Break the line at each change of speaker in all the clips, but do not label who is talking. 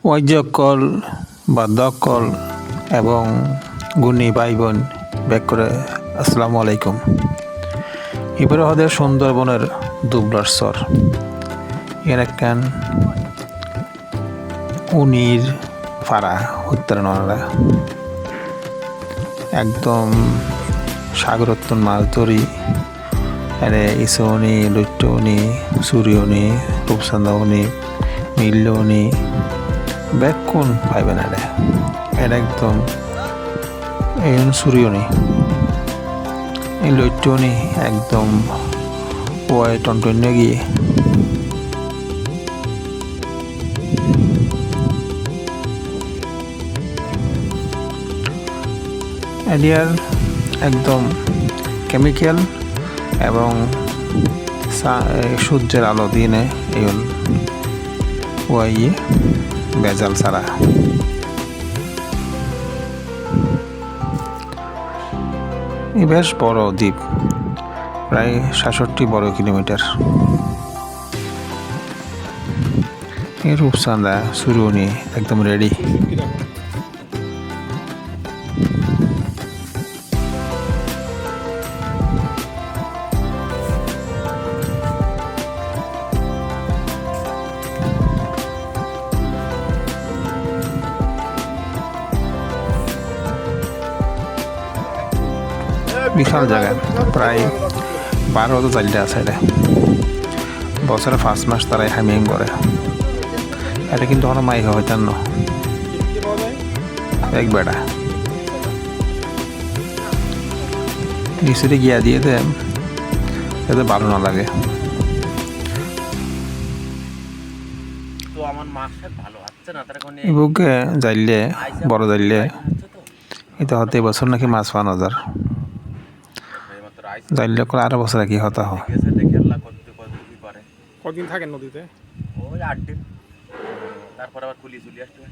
ওয়াইজকল বা দকল এবং গুণী ভাই বোন ব্যাক করে আসসালামু আলাইকুম। এবারে আমাদের সুন্দরবনের দুবলার চর এর একখান উনির ফাড়া উত্তরণরা একদম সাগরত্তন মাছ ধরি এনে ইসৌনি লুট্টনি সুরিয়নি রূপসান্দাউনি মিল্লনি বেক্ষণ পাইবেন এটা একদম এই সুরিয়নি এই লুট্টনি একদম ওয়াই টনটন্য গিয়ে এরিয়ার একদম কেমিক্যাল এবং সূর্যের আলো দিনে এই ওয়াইয়ে বেজাল ছাড়া এই বেশ বড় দ্বীপ, প্রায় 67 বর্গ কিলোমিটার। এই রূপসান্দা সুরুনি একদম রেডি। বিশাল জায়গা, প্রায় 12 জায়গা আছে এটা। বছরে 5 মাস তারাই হামিম করে। এটা কিন্তু কোনো মাই হইতাম না এক বেড়া নিচে গিয়া দিয়ে দেন যাতে ভালো না লাগে। বুকে যাইলে বড় যাইলে এটা হতে বছর নাকি মাছ পাওয়া যায় যাইলে করে 8 বছর কি হতা হয়।
কদিন থাকেন নদীতে?
ওই 8 দিন, তারপর আবার পুলিশ চলে আসবে।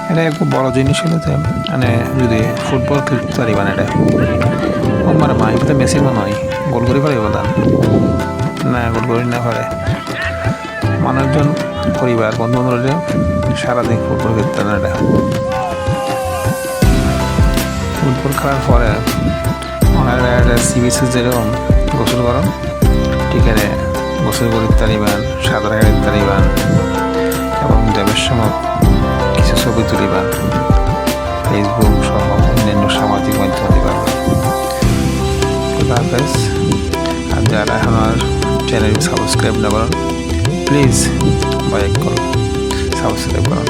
এটা একটু বড় জিনিস হলো যে মানে যদি ফুটবল খেলতে পারি মানে এটা আমার মা এটা মেসি মনে হয় গোল করে পারে বলতাম না, গোল করি না পারে মানুষজন পরিবার বন্ধু বান্ধব সারাদিন ফুটবল খেলতে না। এটা ফুটবল খেলার পরে ওনারা সিবিসি যেরকম গোসল করো ঠিক আছে, গোসল করে তারিবান, সাঁতার কাটতে তারিবান এবং দেবের সময় কিছু ছবি তুলিবান, ফেসবুক সহ অন্যান্য সামাজিক মাধ্যমে দিবান। আর যারা আমার চ্যানেল সাবস্ক্রাইব না করেন প্লিজ বাইক করুন, সাবস্ক্রাইব করুন।